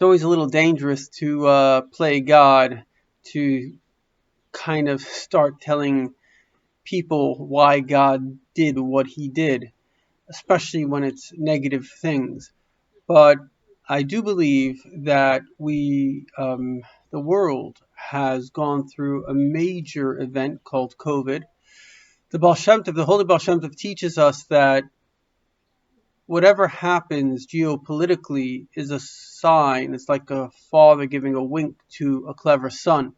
always a little dangerous to play God, to kind of start telling people why God did what he did, especially when it's negative things. But I do believe that the world has gone through a major event called COVID. The Holy Baal Shem Tov teaches us that whatever happens geopolitically is a sign. It's like a father giving a wink to a clever son.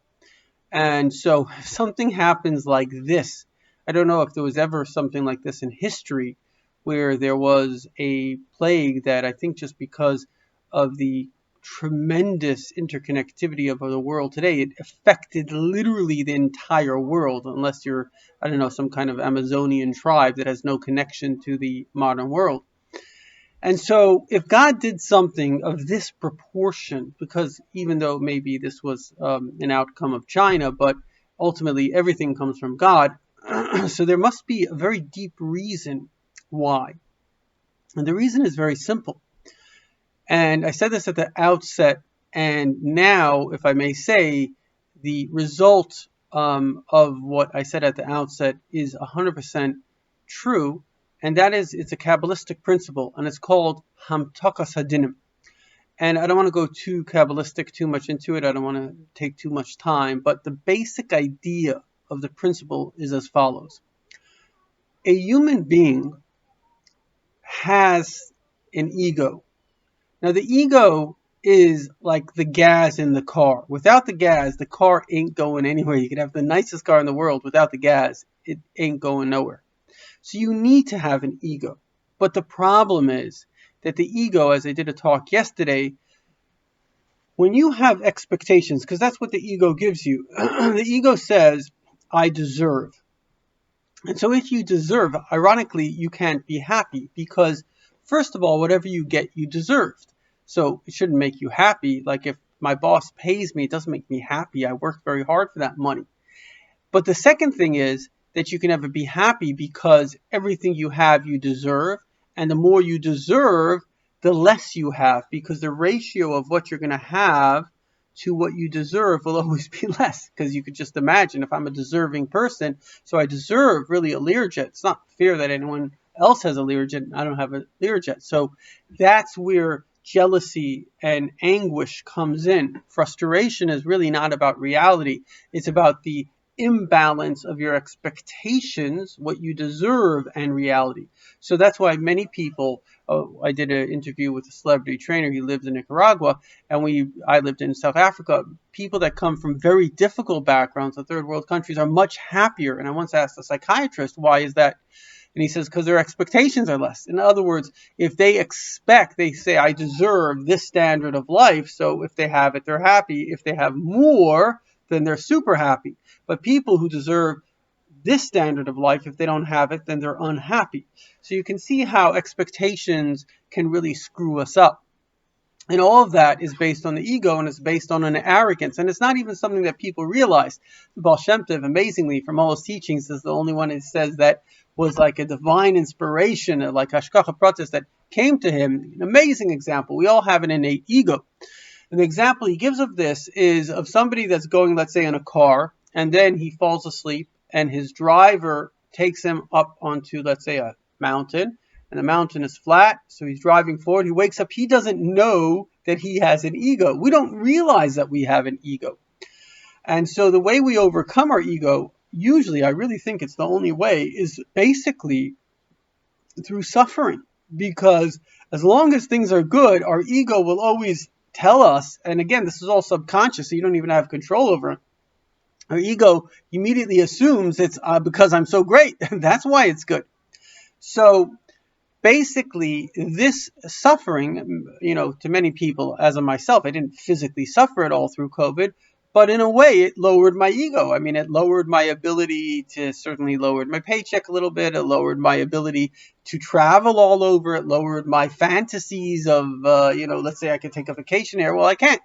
And so if something happens like this, I don't know if there was ever something like this in history where there was a plague that, I think, just because of the tremendous interconnectivity of the world today, it affected literally the entire world, unless you're, I don't know, some kind of Amazonian tribe that has no connection to the modern world. And so if God did something of this proportion, because even though maybe this was an outcome of China, but ultimately everything comes from God, so there must be a very deep reason why. And the reason is very simple. And I said this at the outset, and now, if I may say, the result of what I said at the outset is 100% true. And that is, it's a Kabbalistic principle, and it's called Hamtakas Hadinim. And I don't want to go too Kabbalistic, too much into it. I don't want to take too much time. But the basic idea of the principle is as follows. A human being has an ego. Now, the ego is like the gas in the car. Without the gas, the car ain't going anywhere. You could have the nicest car in the world. Without the gas, it ain't going nowhere. So you need to have an ego. But the problem is that the ego, as I did a talk yesterday, when you have expectations, because that's what the ego gives you, the ego says, I deserve. And so if you deserve, ironically, you can't be happy because, first of all, whatever you get, you deserved. So it shouldn't make you happy. Like if my boss pays me, it doesn't make me happy. I worked very hard for that money. But the second thing is, that you can never be happy because everything you have, you deserve. And the more you deserve, the less you have, because the ratio of what you're going to have to what you deserve will always be less. Because you could just imagine, if I'm a deserving person, so I deserve really a Learjet. It's not fair that anyone else has a Learjet and I don't have a Learjet. So that's where jealousy and anguish comes in. Frustration is really not about reality. It's about the imbalance of your expectations, what you deserve, and reality. So that's why many people, I did an interview with a celebrity trainer. He lived in Nicaragua, and I lived in South Africa. People that come from very difficult backgrounds, the third world countries, are much happier. And I once asked a psychiatrist, why is that? And he says, because their expectations are less. In other words, if they expect, they say, I deserve this standard of life. So if they have it, they're happy. If they have more, then they're super happy. But people who deserve this standard of life, if they don't have it, then they're unhappy. So you can see how expectations can really screw us up. And all of that is based on the ego, and it's based on an arrogance. And it's not even something that people realize. The Baal Shem Tov, amazingly, from all his teachings, is the only one who says that was like a divine inspiration, like Hashgacha Pratis, that came to him. An amazing example. We all have an innate ego. And the example he gives of this is of somebody that's going, let's say, in a car, and then he falls asleep, and his driver takes him up onto, let's say, a mountain, and the mountain is flat, so he's driving forward. He wakes up. He doesn't know that he has an ego. We don't realize that we have an ego. And so the way we overcome our ego, usually, I really think it's the only way, is basically through suffering. Because as long as things are good, our ego will always tell us, and again, this is all subconscious, so you don't even have control over it. Our ego immediately assumes it's because I'm so great. That's why it's good. So basically, this suffering, to many people, as of myself, I didn't physically suffer it all through COVID, but in a way, it lowered my ego. I mean, it lowered my ability to, certainly lowered my paycheck a little bit. It lowered my ability to travel all over. It lowered my fantasies of, let's say I could take a vacation here. Well, I can't.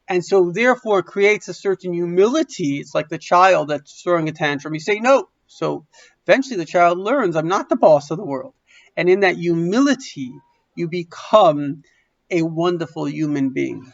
And so therefore it creates a certain humility. It's like the child that's throwing a tantrum. You say no. So eventually the child learns, I'm not the boss of the world. And in that humility, you become a wonderful human being.